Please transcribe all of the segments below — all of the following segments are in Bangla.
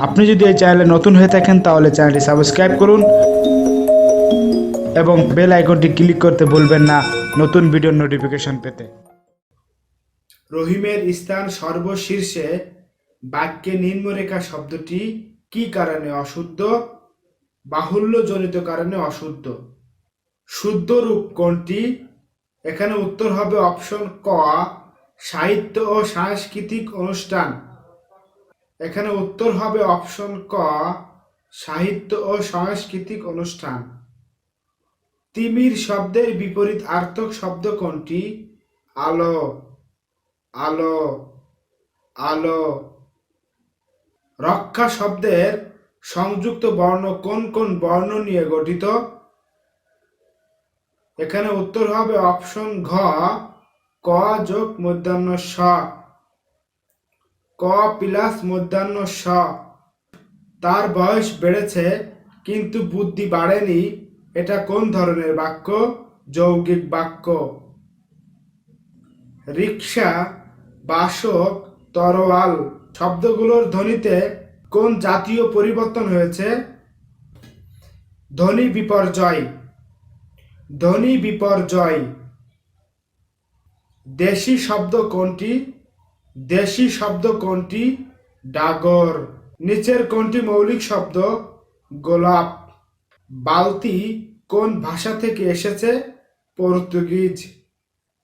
আপনি যদি এই চ্যানেলে নতুন হয়ে থাকেন তাহলে চ্যানেলটি সাবস্ক্রাইব করুন এবং বেল আইকনটি ক্লিক করতে ভুলবেন না নতুন ভিডিওর নোটিফিকেশন পেতে। রহিমের স্থান সর্বশীর্ষে বাক্যে নিম্নরেখা শব্দটি কি কারণে অশুদ্ধ? বাহুল্যজনিত কারণে অশুদ্ধ। শুদ্ধ রূপ কোনটি? এখানে উত্তর হবে অপশন ক, সাহিত্য ও সাংস্কৃতিক অনুষ্ঠান। এখানে উত্তর হবে অপশন ক, সাহিত্য ও সাংস্কৃতিক অনুষ্ঠান। তিমির শব্দের বিপরীতার্থক শব্দ কোনটি? আলো, আলো, আলো। রক্ষা শব্দের সংযুক্ত বর্ণ কোন কোন বর্ণ নিয়ে গঠিত? এখানে উত্তর হবে অপশন ঘ, ক যোগ মূর্ধন্য ষ, ক প্লাস মূর্ধন্য ষ। তার বয়স বেড়েছে কিন্তু বুদ্ধি বাড়েনি, এটা কোন ধরনের বাক্য? যৌগিক বাক্য। রিকশা, বাসক, তরোয়াল শব্দগুলোর ধ্বনিতে কোন জাতীয় পরিবর্তন হয়েছে? ধ্বনি বিপর্যয়, ধ্বনি বিপর্যয়। দেশি শব্দ কোনটি? দেশি শব্দ কোনটি? ডাগর। নিচের কোনটি মৌলিক শব্দ? গোলাপ। বালতি কোন ভাষা থেকে এসেছে? পর্তুগিজ।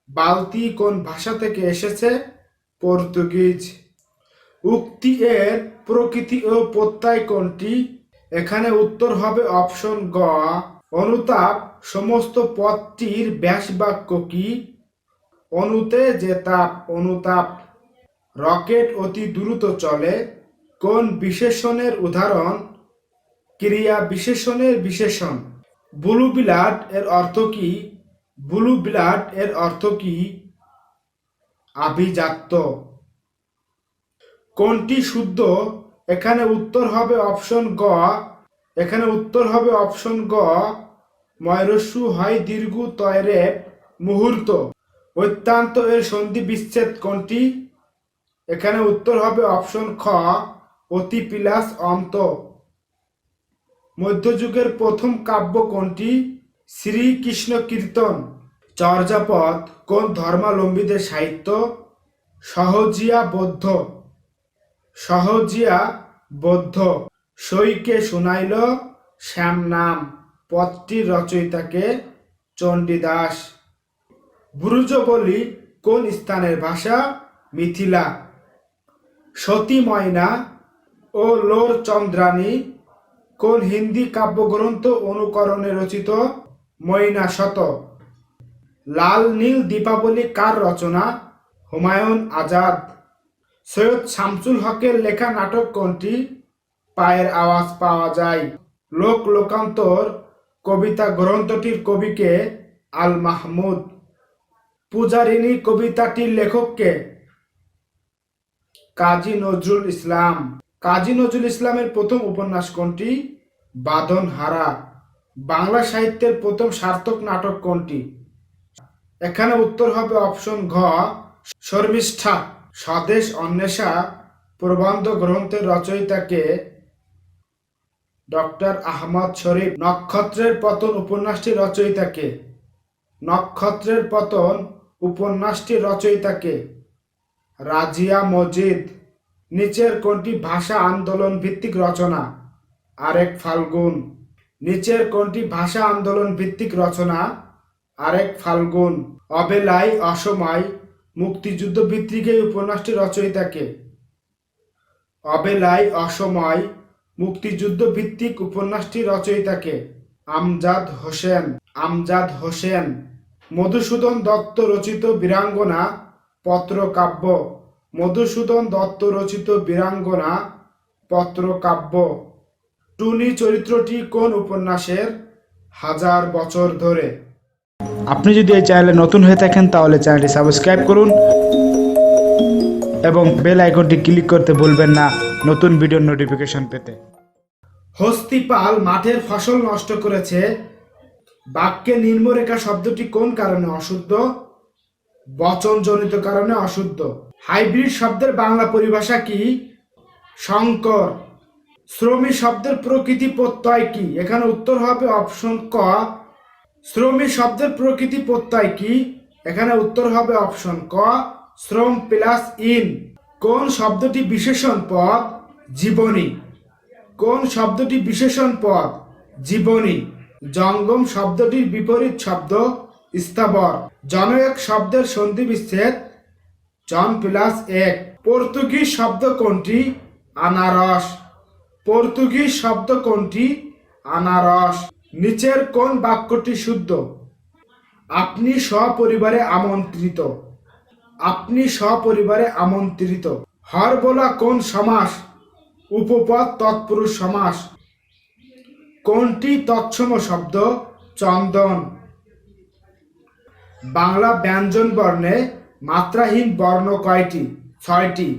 বালতি কোন ভাষা থেকে এসেছে? পর্তুগিজ। উক্তি এর প্রকৃতি ও প্রত্যয় কোনটি? এখানে উত্তর হবে অপশন গ, অনুতাপ। সমস্ত পদটির ব্যাস বাক্য কি? অনুতে যে তাপ, অনুতাপ। রকেট অতি দ্রুত চলে কোন বিশেষণের উদাহরণ? ক্রিয়া বিশেষণের বিশেষণ। ব্লু ব্লাড এর অর্থ কি? ব্লু ব্লাড এর অর্থ কি? আভিজাত্য। কোনটি শুদ্ধ? এখানে উত্তর হবে অপশন গ, এখানে উত্তর হবে অপশন গ, ময়রস্যু হয় দীর্ঘ তয়রে মুহূর্ত। অত্যন্ত এর সন্ধি বিচ্ছেদ কোনটি? এখানে উত্তর হবে অপশন খ, অতি প্লাস অন্ত। মধ্যযুগের প্রথম কাব্য কোনটি? শ্রীকৃষ্ণ কীর্তন। চর্যাপদ কোন ধর্মাবলম্বীদের সাহিত্য? সহজিয়া বৌদ্ধ, সহজিয়া বৌদ্ধ। সইকে শুনাইল শ্যাম নাম, পদটির রচয়িতাকে? চণ্ডীদাস। ব্রজবলি কোন স্থানের ভাষা? মিথিলা। সতী ময়না ও লোর চন্দ্রানী কোন হিন্দি কাব্যগ্রন্থ অনুকরণে রচিত? ময়না শত। লাল নীল দীপাবলি কার রচনা? হুমায়ুন আজাদ। সৈয়দ শামসুল হকের লেখা নাটক কোনটি? পায়ের আওয়াজ পাওয়া যায়। লোক লোকান্তর কবিতা গ্রন্থটির কবিকে? আল মাহমুদ। পূজারিণী কবিতাটির লেখককে? কাজী নজরুল ইসলাম। কাজী নজরুল ইসলামের প্রথম উপন্যাস কোনটি? বাঁধনহারা। বাংলা সাহিত্যের প্রথম সার্থক নাটক কোনটি? এখানে উত্তর হবে অপশন ঘ, শর্মিষ্ঠা। স্বদেশ অন্বেষা প্রবন্ধ গ্রন্থের রচয়িতাকে? ডক্টর আহমদ শরীফ। নক্ষত্রের পতন উপন্যাসটির রচয়িতাকে? নক্ষত্রের পতন উপন্যাসটির রচয়িতাকে? রাজিয়া মজিদ। নিচের কোনটি ভাষা আন্দোলন ভিত্তিক রচনা? আরেক ফাল্গুন। নিচের কোনটি ভাষা আন্দোলন ভিত্তিক রচনা? আরেক ফাল্গুন। অবেলায় অসময় মুক্তিযুদ্ধ ভিত্তিক এই উপন্যাসটির রচয়িতাকে? অবেলায় অসময় মুক্তিযুদ্ধ ভিত্তিক উপন্যাসটির রচয়িতাকে? আমজাদ হোসেন। আমজাদ হোসেন। মধুসূদন দত্ত রচিত বীরাঙ্গনা পত্রকাব্য। মধুসূদন দত্ত রচিত বীরাঙ্গনা পত্রকাব্য। টুনি চরিত্রটি কোন উপন্যাসের? হাজার বছর ধরে। আপনি যদি এই চ্যানেলে নতুন হয়ে থাকেন তাহলে চ্যানেলটি সাবস্ক্রাইব করুন এবং বেল আইকনটি ক্লিক করতে ভুলবেন না নতুন ভিডিওর নোটিফিকেশন পেতে। হস্তিপাল মাঠের ফসল নষ্ট করেছে বাক্যে নিম্নরেখা শব্দটি কোন কারণে অশুদ্ধ? বচনজনিত কারণে অশুদ্ধ। হাইব্রিড শব্দের বাংলা পরিভাষা কি? সংকর। শ্রমী শব্দের প্রকৃতি প্রত্যয় কি? এখানে উত্তর হবে অপশন ক। শ্রমী শব্দের প্রকৃতি প্রত্যয় কি? এখানে উত্তর হবে অপশন ক, শ্রম প্লাস ইন। কোন শব্দটি বিশেষণ পদ? জীবনী। কোন শব্দটি বিশেষণ পদ? জীবনী। জঙ্গম শব্দটির বিপরীত শব্দ স্থাবর। জনক শব্দের সন্ধি বিচ্ছেদ জন প্লাস এক। পর্তুগিজ শব্দ কোনটি? আনারস। পর্তুগিজ শব্দ কোনটি? আনারস। নিচের কোন বাক্যটি শুদ্ধ? আপনি সপরিবারে আমন্ত্রিত। আপনি সপরিবারে আমন্ত্রিত। হরবোলা কোন সমাস? উপপদ তৎপুরুষ সমাস। কোনটি তৎসম শব্দ? চন্দন। বাংলা ব্যঞ্জন বর্ণে মাত্রাহীন বর্ণ কয়টি? 6টি।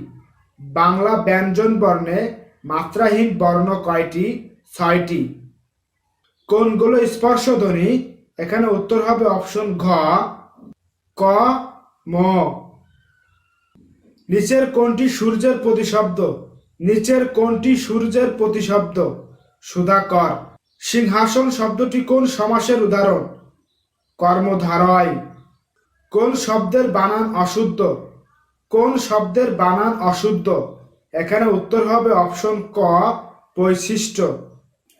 বাংলা ব্যঞ্জন বর্ণে মাত্রাহীন বর্ণ কয়টি? 6টি। কোনগুলো স্পর্শধ্বনি? এখানে উত্তর হবে অপশন ঘ, ক, ম। নিচের কোনটি সূর্যের প্রতিশব্দ? নিচের কোনটি সূর্যের প্রতিশব্দ? সুধাকর। সিংহাসন শব্দটি কোন সমাসের উদাহরণ? কর্মধারয়। কোন শব্দের বানান অশুদ্ধ? কোন শব্দের বানান অশুদ্ধ? এখানে উত্তর হবে অপশন ক, বৈশিষ্ট্য।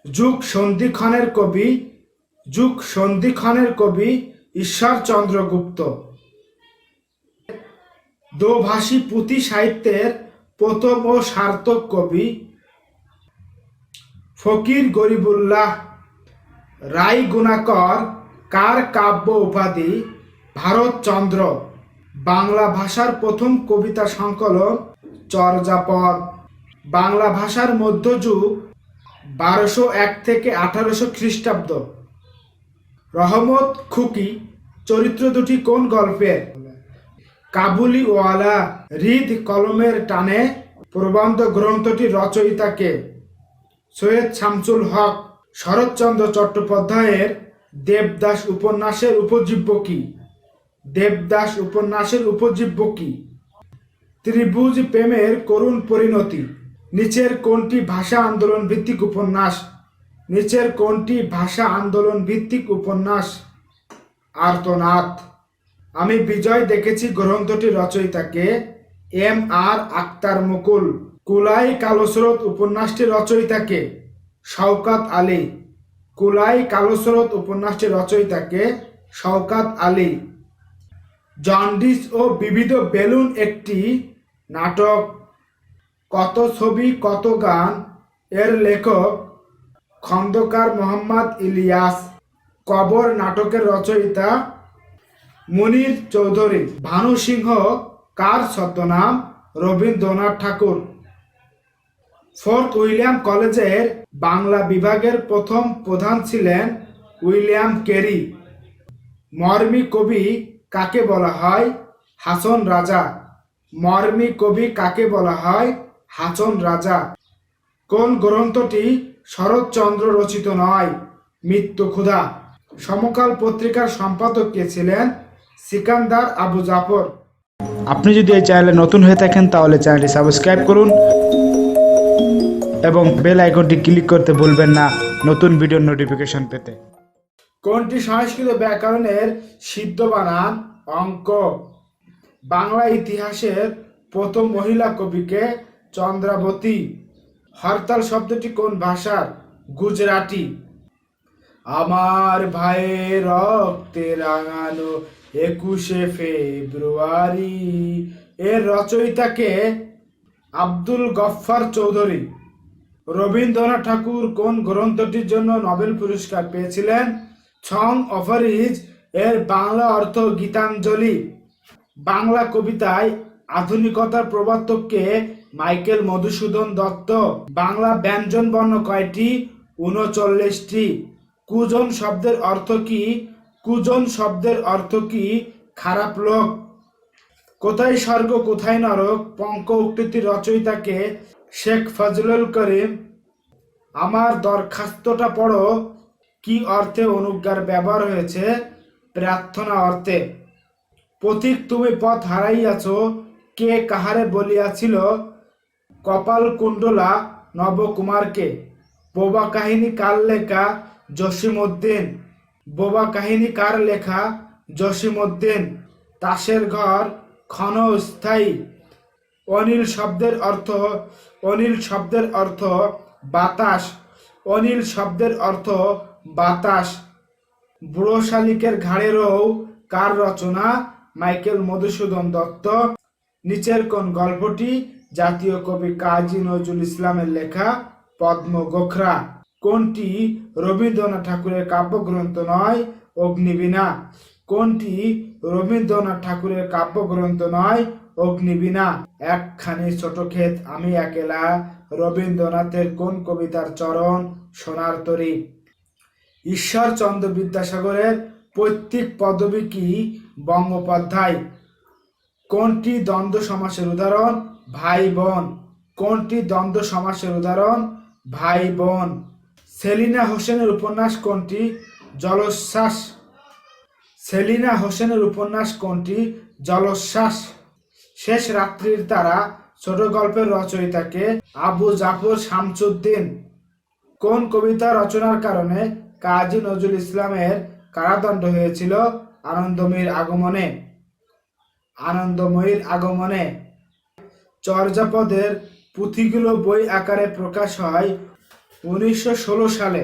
যুগ সন্ধিক্ষণের কবি? যুগ সন্ধিক্ষণের কবি ঈশ্বরচন্দ্র গুপ্ত। দোভাষী পুঁথি সাহিত্যের প্রথম ও সার্থক কবি? ফকির গরিবুল্লাহ। রাই গুণাকর কার কাব্য উপাধি? ভারতচন্দ্র। বাংলা ভাষার প্রথম কবিতা সংকলন চর্যাপদ। বাংলা ভাষার মধ্যযুগ 1201 থেকে 1800 খ্রিস্টাব্দ। রহমত খুকি চরিত্র দুটি কোন গল্পের? কাবুলিওয়ালা। হৃদ কলমের টানে প্রবন্ধ গ্রন্থটির রচয়িতা কে? সৈয়দ শামসুল হক। শরৎচন্দ্র চট্টোপাধ্যায়ের দেবদাস উপন্যাসের উপজীব্য কি? দেবদাস উপন্যাসের উপজীব্য কি? ত্রিভুজ প্রেমের করুণ পরিণতি। নিচের কোনটি ভাষা আন্দোলন ভিত্তিক উপন্যাস? নিচের কোনটি ভাষা আন্দোলন ভিত্তিক উপন্যাস? আর্তনাদ। আমি বিজয় দেখেছি গ্রন্থটির রচয়িতাকে? এম আর আক্তার মুকুল। কুলাই কালস্রোত উপন্যাসটির রচয়িতাকে? শওকত আলী। কুলাই কালস্রোত উপন্যাসটির রচয়িতাকে? শওকত আলী। জন্ডিস ও বিবিধ বেলুন একটি নাটক। কত ছবি কত গান এর লেখক খন্দকার মোহাম্মদ ইলিয়াস। কবর নাটকের রচয়িতা মুনির চৌধুরী। ভানু সিংহ কার ছদ্মনাম? রবীন্দ্রনাথ ঠাকুর। ফোর্ট উইলিয়াম কলেজের বাংলা বিভাগের প্রথম প্রধান ছিলেন উইলিয়াম কেরি। মরমী কবি কাকে বলা হয়? হাসন রাজা। মরমী কবি কাকে বলা হয়? হাসন রাজা। কোন গ্রন্থটি শরৎচন্দ্র রচিত নয়? মৃত্যু ক্ষুধা। সমকাল পত্রিকার সম্পাদক কে ছিলেন? সিকান্দার আবু জাফর। আপনি যদি এই চ্যানেলে নতুন হয়ে থাকেন তাহলে চ্যানেলটি সাবস্ক্রাইব করুন এবং বেল আইকনটি ক্লিক করতে ভুলবেন না নতুন ভিডিওর নোটিফিকেশন পেতে। কোনটি সংস্কৃত ব্যাকরণের সিদ্ধ বানান? অঙ্ক। বাংলা ইতিহাসের প্রথম মহিলা কবিকে? চন্দ্রাবতী। হরতাল শব্দটি কোন ভাষার? গুজরাটি। আমার ভাইয়ের রক্তে রাঙানো 21শে ফেব্রুয়ারি এর রচয়িতাকে? আব্দুল গফফার চৌধুরী। রবীন্দ্রনাথ ঠাকুর কোন গ্রন্থটির জন্য নোবেল পুরস্কার পেয়েছিলেন? সং অফ আরিজ এর বাংলা অর্থ গীতাঞ্জলি। বাংলা কবিতায় আধুনিকতার প্রবর্তক কে? মাইকেল মধুসূদন দত্ত। বাংলা ব্যঞ্জন বর্ণ কয়টি? 39টি। কুজন শব্দের অর্থ কি? কুজন শব্দের অর্থ কি? খারাপ লোক। কোথায় স্বর্গ কোথায় নরক পঙ্ক উক্তিটির রচয়িতাকে? শেখ ফজলুল করিম। আমার দরখাস্তটা পড়ো কি অর্থে অনুজ্ঞার ব্যবহার হয়েছে? প্রার্থনা অর্থে। পথিক তুমি পথ হারাইয়াছ কে কাহারে বলিয়াছিল? কপাল কুণ্ডলা নবকুমারকে। বোবা কাহিনী কার লেখা? জসিমউদ্দিন। বোবা কাহিনী কার লেখা? জসিমউদ্দিন। তাসের ঘর ক্ষণস্থায়ী। অনিল শব্দের অর্থ বাতাস। অনিল শব্দের অর্থ বাতাস। বুড়ো শালিকের ঘাড়ে রৌ কার রচনা? মাইকেল মধুসূদন দত্ত। নিচের কোন গল্পটি জাতীয় কবি কাজী নজরুল ইসলামের লেখা? পদ্ম গোখরা। কোনটি রবীন্দ্রনাথ ঠাকুরের কাব্যগ্রন্থ নয়? অগ্নিবীণা। কোনটি রবীন্দ্রনাথ ঠাকুরের কাব্যগ্রন্থ নয়? অগ্নিবীণা। একখানি ছোট ক্ষেত আমি একেলা রবীন্দ্রনাথের কোন কবিতার চরণ? সোনার তরী। ঈশ্বরচন্দ্র বিদ্যাসাগরের পৈতৃক পদবী কি? বন্দ্যোপাধ্যায়। কোনটি দ্বন্দ্ব সমাসের উদাহরণ? ভাই বোন। কোনটি দ্বন্দ্ব সমাসের উদাহরণ? ভাই বোন। সেলিনা হোসেনের উপন্যাস কোনটি? জলোচ্ছ্বাস। সেলিনা হোসেনের উপন্যাস কোনটি? জলোচ্ছ্বাস। শেষ রাত্রির তারা ছোট গল্পের রচয়িতাকে? আবু জাফর শামসুদ্দিন। কোন কবিতা রচনার কারণে কাজী নজরুল ইসলামের কারাদণ্ড হয়েছিল? আনন্দময়ীর আগমনে। আনন্দময়ীর আগমনে। চর্যাপদের পুঁথিগুলো বই আকারে প্রকাশ হয় 1916 সালে।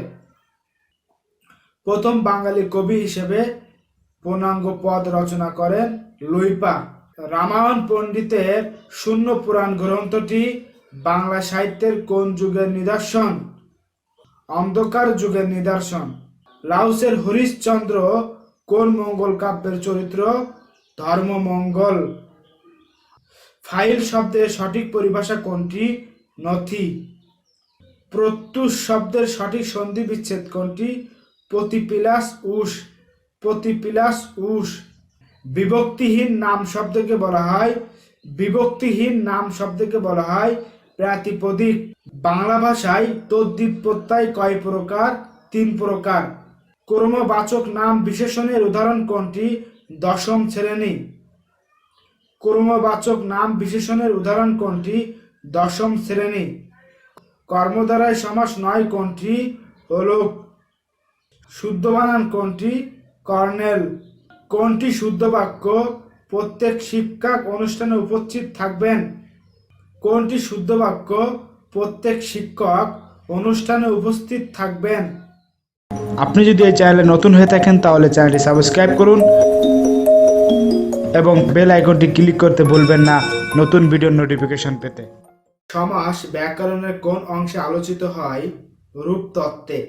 প্রথম বাঙালি কবি হিসেবে পূর্ণাঙ্গ পদ রচনা করেন লুইপা। রামায়ণ পণ্ডিতের শূন্য পুরাণ গ্রন্থটি বাংলা সাহিত্যের কোন যুগের নিদর্শন? অন্ধকার যুগের নিদর্শন। লাউসের হরিশ্চন্দ্র কোন মঙ্গল কাব্যের চরিত্র? ধর্মমঙ্গল। ফাইল শব্দের সঠিক পরিভাষা কোনটি? নথি। প্রত্যুষ শব্দের সঠিক সন্ধি বিচ্ছেদ কোনটি? প্রতিপিলাস উষ। প্রতিপিলাস উষ। বিভক্তিহীন নাম শব্দকে বলা হয়? বিভক্তিহীন নাম শব্দকে বলা হয় প্রাতিপদিক। বাংলা ভাষায় তদ্ধিত প্রত্যয় কয় প্রকার? 3 প্রকার। কর্মবাচক নাম বিশেষণের উদাহরণ কোনটি? দশম শ্রেণী। কর্মবাচক নাম বিশেষণের উদাহরণ কোনটি? দশম শ্রেণী। কর্মদ্বারায় সমাস নয় কোনটি? হলুক। শুদ্ধ বানান কোনটি? কর্নেল। কোনটি শুদ্ধ বাক্য? প্রত্যেক শিক্ষক অনুষ্ঠানে উপস্থিত থাকবেন। কোনটি শুদ্ধ বাক্য? প্রত্যেক শিক্ষক অনুষ্ঠানে উপস্থিত থাকবেন। আপনি যদি এই চ্যানেলে নতুন হয়ে থাকেন তাহলে চ্যানেলটি সাবস্ক্রাইব করুন এবং বেল আইকনটি ক্লিক করতে ভুলবেন না নতুন ভিডিওর নোটিফিকেশন পেতে। সমাস ব্যাকরণের কোন অংশে আলোচিত হয়? রূপতত্ত্বে।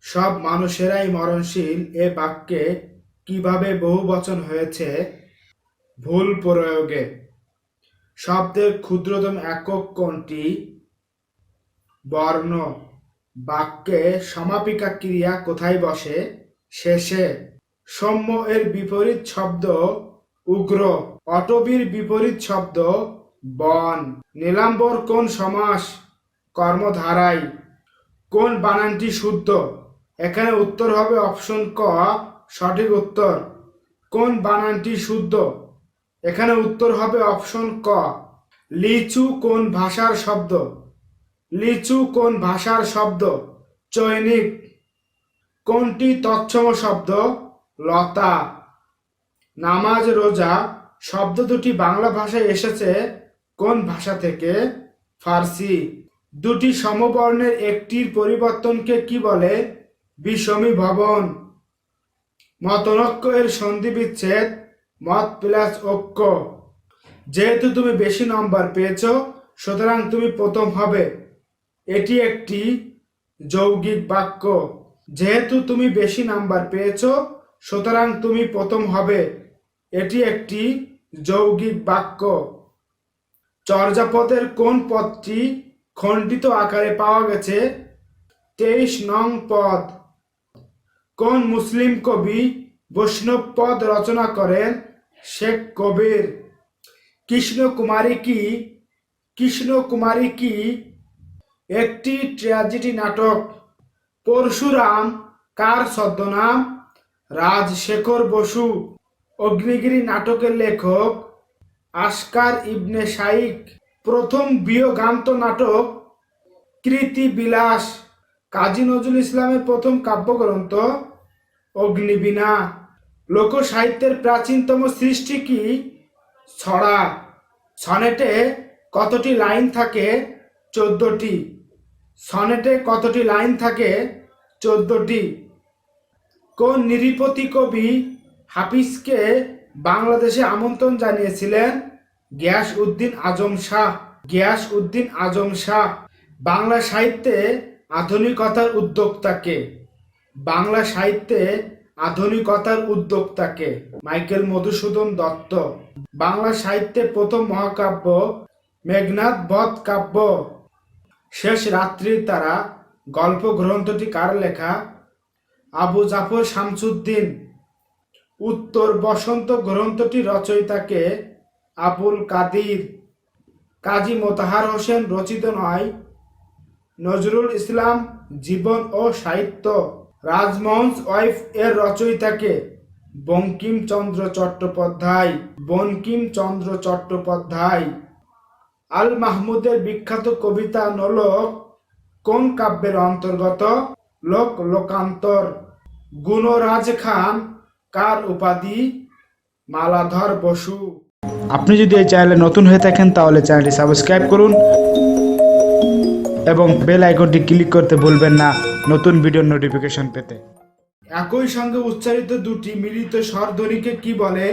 সব মানুষেরাই মরণশীল এ বাক্যে কিভাবে বহুবচন হয়েছে? ভুল প্রয়োগে। শব্দের ক্ষুদ্রতম একক কোনটি? বর্ণ। বাক্যে সমাপিকা ক্রিয়া কোথায় বসে? শেষে। সৌম্য এর বিপরীত শব্দ উগ্র। অটবীর বিপরীত শব্দ বন। নীলাম্বর কোন সমাস? কর্মধারায়। কোন বানানটি শুদ্ধ? এখানে উত্তর হবে অপশন ক, সঠিক উত্তর। কোন বানানটি শুদ্ধ? এখানে উত্তর হবে অপশন ক। লিচু কোন ভাষার শব্দ? লিচু কোন ভাষার শব্দ? চৈনিক। কোনটি তৎসম শব্দ? লতা। নামাজ রোজা শব্দ দুটি বাংলা ভাষায় এসেছে কোন ভাষা থেকে? ফার্সি। দুটি সমবর্ণের একটির পরিবর্তনকে কি বলে? বিষমী ভবন। মতনৈক্য এর সন্ধি বিচ্ছেদ? মত প্লাস ঐক্য। যেহেতু তুমি বেশি নম্বর পেয়েছো সুতরাং তুমি প্রথম হবে। এটি একটি যৌগিক বাক্য। যেহেতু তুমি বেশি নাম্বার পেয়েছো সুতরাং তুমি প্রথম হবে। এটি একটি যৌগিক বাক্য। চর্যাপদের কোন পদটি খণ্ডিত আকারে পাওয়া গেছে? 23 নং পদ। কোন মুসলিম কবি বৈষ্ণব পদ রচনা করেন? শেখ কবির। কৃষ্ণকুমারী কি একটি ট্র্যাজেডি নাটক? পরশুরাম কার ছদ্মনাম? রাজশেখর বসু। অগ্নিগিরি নাটকের লেখক আসকার ইবনে শাইখ। প্রথম বিয়োগান্ত নাটক কৃতিবিলাস। কাজী নজরুল ইসলামের প্রথম কাব্যগ্রন্থ অগ্নিবীণা। লোক সাহিত্যের প্রাচীনতম সৃষ্টি কি? ছড়া। সনেটে কতটি লাইন থাকে? 14টি। সনেটে কতটি লাইন থাকে? 14টি। কোন নৃপতি কবি হাফিজকে বাংলাদেশে আমন্ত্রণ জানিয়েছিলেন? গিয়াস উদ্দিন আজম শাহ। গিয়াস উদ্দিন আজম শাহ। বাংলা সাহিত্যে আধুনিকতার উদ্যোক্তাকে? বাংলা সাহিত্যে আধুনিকতার উদ্যোক্তাকে? মাইকেল মধুসূদন দত্ত। বাংলা সাহিত্যে প্রথম মহাকাব্য মেঘনাদ বধ কাব্য। শেষ রাত্রির তারা গল্প গ্রন্থটি কার লেখা? আবু জাফর শামসুদ্দিন। উত্তর বসন্ত গ্রন্থটি রচয়িতাকে? আবুল কাদির। কাজী মোতাহার হোসেন রচিত নয় নজরুল ইসলাম জীবন ও সাহিত্য। রাজমোহন ওয়াইফ এর রচয়িতাকে? বঙ্কিমচন্দ্র চট্টোপাধ্যায়। বঙ্কিমচন্দ্র চট্টোপাধ্যায়। আল মাহমুদের বিখ্যাত কবিতা নোলক কোন কাব্যের অন্তর্গত? লোক লোকান্তর। গুণরাজ খান কার উপাধি? মালাধর বসু। আপনি যদি এই চ্যানেলে নতুন হয়ে থাকেন তাহলে চ্যানেলটি সাবস্ক্রাইব করুন এবং বেল আইকনটি ক্লিক করতে ভুলবেন না নতুন ভিডিওর নোটিফিকেশন পেতে। একই সঙ্গে উচ্চারিত দুটি মিলিত স্বর ধ্বনিকে কি বলে?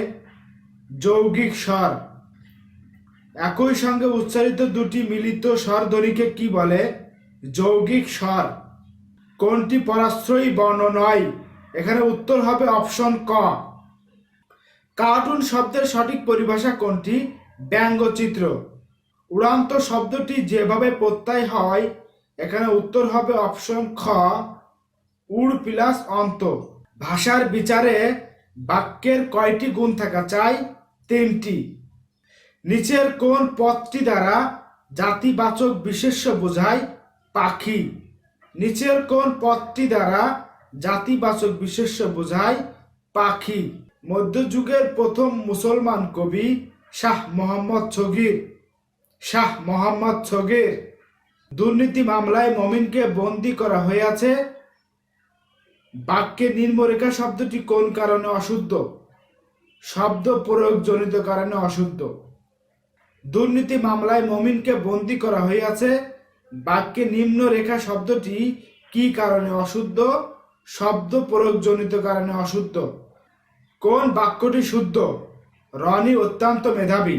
যৌগিক স্বর। একই সঙ্গে উচ্চারিত দুটি মিলিত স্বর ধ্বনিকে কি বলে? যৌগিক স্বর। কোনটি পরাশ্রয়ী বর্ণ নয়? এখানে উত্তর হবে অপশন ক। কার্টুন শব্দের সঠিক পরিভাষা কোনটি? ব্যঙ্গচিত্র। উড়ান্ত শব্দটি যেভাবে প্রত্যয় হয়, এখানে উত্তর হবে অপশন খ, উড় প্লাস অন্ত। ভাষার বিচারে বাক্যের কয়টি গুণ থাকা চাই? 3টি। নিচের কোন পদটি দ্বারা জাতিবাচক বিশেষ্য বোঝায়? পাখি। নিচের কোন পদটি দ্বারা জাতিবাচক বিশেষ্য বোঝায়? পাখি। মধ্যযুগের প্রথম মুসলমান কবি? শাহ মোহাম্মদ ছগির। শাহ মোহাম্মদ ছগির। দুর্নীতি মামলায় মমিনকে বন্দী করা হয়েছে। বাক্যে নিম্নরেখা শব্দটি কোন কারণে অশুদ্ধ? শব্দ প্রয়োগজনিত কারণে অশুদ্ধ। দুর্নীতি মামলায় মমিনকে বন্দী করা হয়েছে। বাক্যে নিম্নরেখা শব্দটি কি কারণে অশুদ্ধ? শব্দ প্রয়োগজনিত কারণে অশুদ্ধ। কোন বাক্যটি শুদ্ধ? রনি অত্যন্ত মেধাবী।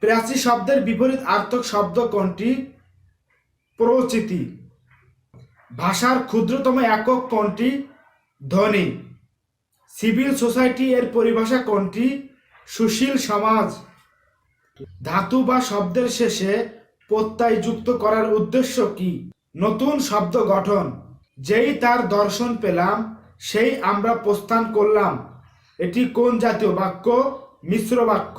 প্রাচী শব্দের বিপরীত আর্থক শব্দ কোনটি? প্রচিতি। ভাষার ক্ষুদ্রতম একক কোনটি? ধ্বনি। সিভিল সোসাইটি এর পরিভাষা কোনটি? সুশীল সমাজ। ধাতু বা শব্দের শেষে প্রত্যয় যুক্ত করার উদ্দেশ্য কি? নতুন শব্দ গঠন। যেই তার দর্শন পেলাম সেই আমরা প্রস্থান করলাম। এটি কোন জাতীয় বাক্য? মিশ্র বাক্য।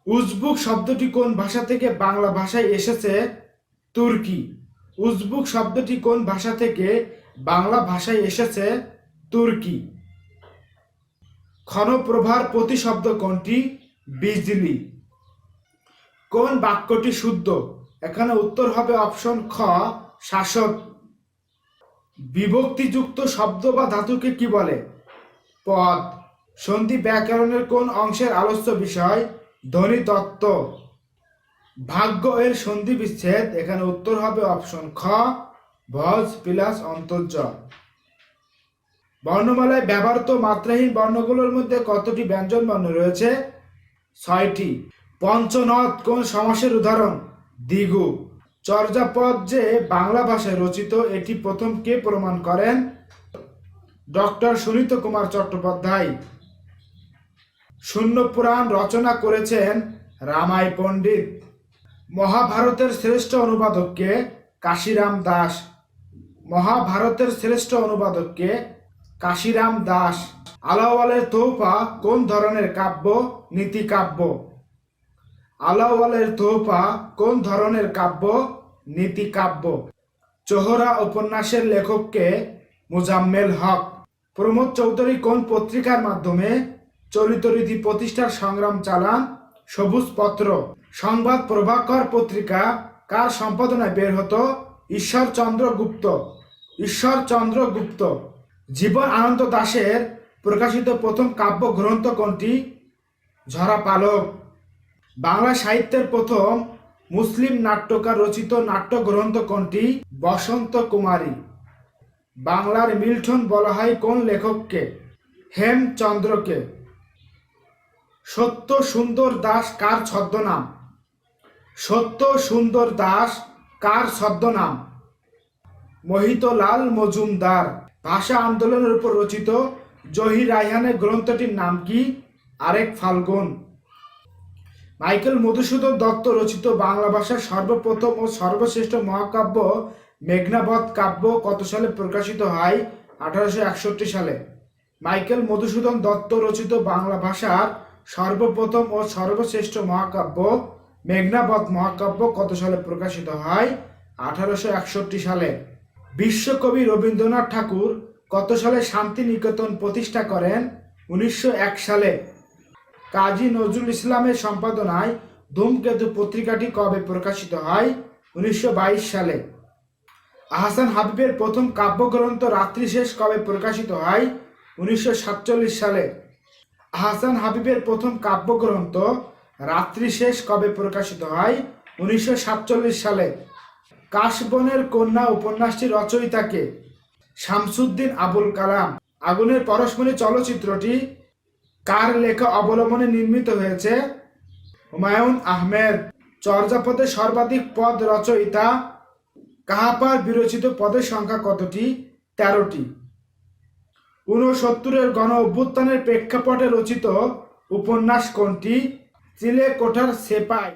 উজবুক শব্দটি কোন ভাষা থেকে বাংলা ভাষায় এসেছে? তুর্কি। উজবুক শব্দটি কোন ভাষা থেকে বাংলা ভাষায় এসেছে? তুর্কি। ক্ষণপ্রভার প্রতিশব্দ কোনটি? বিজলি। কোন বাক্যটি শুদ্ধ? এখানে উত্তর হবে অপশন খ, শাসক। বিভক্তিযুক্ত শব্দ বা ধাতুকে কি বলে? পদ। সন্ধি ব্যাকরণের কোন অংশের আলোচ্য বিষয়? ধ্বনিতত্ত্ব। ভাগ্য এর সন্ধি বিচ্ছেদ? এখানে উত্তর হবে অপশন খ, ভজ প্লাস অন্তর্জ। বর্ণমালায় ব্যবহৃত মাত্রাহীন বর্ণগুলোর মধ্যে কতটি ব্যঞ্জন বর্ণ রয়েছে? 6টি। পঞ্চনদ কোন সমাসের উদাহরণ? দ্বিগু। চর্যাপদ যে বাংলা ভাষায় রচিত, এটি প্রথম কে প্রমাণ করেন? ডক্টর সুনীত কুমার চট্টোপাধ্যায়। শূন্য পুরাণ রচনা করেছেন রামাই পণ্ডিত। মহাভারতের শ্রেষ্ঠ অনুবাদককে? কাশিরাম দাস। মহাভারতের শ্রেষ্ঠ অনুবাদককে? কাশিরাম দাস। আলাওয়ালের তোহফা কোন ধরনের কাব্য? নীতি কাব্য। আলাওয়ালের তোহফা কোন ধরনের কাব্য? নীতি কাব্য। চোহরা উপন্যাসের লেখককে? মুজাম্মেল হক। প্রমোদ চৌধুরী কোন পত্রিকার মাধ্যমে চলিত রীতি প্রতিষ্ঠার সংগ্রাম চালান? সবুজ পত্র। সংবাদ প্রভাকর পত্রিকা কার সম্পাদনায় বের হতো? ঈশ্বরচন্দ্র গুপ্ত। ঈশ্বরচন্দ্র গুপ্ত। জীবন আনন্দ দাশের প্রকাশিত প্রথম কাব্য গ্রন্থ কোনটি? ঝরা পালক। বাংলা সাহিত্যের প্রথম মুসলিম নাট্যকার রচিত নাট্যগ্রন্থ কোনটি? বসন্ত কুমারী। বাংলার মিল্টন বলা হয় কোন লেখককে? হেমচন্দ্রকে। সত্য সুন্দর দাস কার ছদ্মনাম? সত্য সুন্দর দাস কার ছদ্মনাম? মোহিতলাল মজুমদার। ভাষা আন্দোলনের উপর রচিত জহির রায়হানের গ্রন্থটির নাম কি? আরেক ফাল্গুন। মাইকেল মধুসূদন দত্ত রচিত বাংলা ভাষার সর্বপ্রথম ও সর্বশ্রেষ্ঠ মহাকাব্য মেঘনাবধ কাব্য কত সালে প্রকাশিত হয়? 1861 সালে। মাইকেল মধুসূদন দত্ত রচিত বাংলা ভাষার সর্বপ্রথম ও সর্বশ্রেষ্ঠ মহাকাব্য মেঘনাবধ মহাকাব্য কত সালে প্রকাশিত হয়? 1861 সালে। বিশ্বকবি রবীন্দ্রনাথ ঠাকুর কত সালে শান্তিনিকেতন প্রতিষ্ঠা করেন? 1901 সালে। কাজী নজরুল ইসলামের সম্পাদনায় ধূমকেতু পত্রিকাটি কবে প্রকাশিত হয়? 1922 সালে। আহসান হাবীবের প্রথম কাব্যগ্রন্থ রাত্রিশেষ কবে প্রকাশিত হয়? 1947 সালে। আহসান হাবীবের প্রথম কাব্যগ্রন্থ রাত্রিশেষ কবে প্রকাশিত হয়? 1947 সালে। কাশবনের কন্যা উপন্যাসটির রচয়িতাকে? শামসুদ্দিন আবুল কালাম। আগুনের পরশমণি চলচ্চিত্রটি কার লেখা অবলম্বনে নির্মিত হয়েছে? হুমায়ুন আহমেদ। চর্যাপদের সর্বাধিক পদ রচয়িতা? কাহাপার বিরচিত পদের সংখ্যা কতটি? 13টি। 69-এর গণ অভ্যুত্থানের প্রেক্ষাপটে রচিত উপন্যাস কোনটি? চিলেকোঠার সেপাই।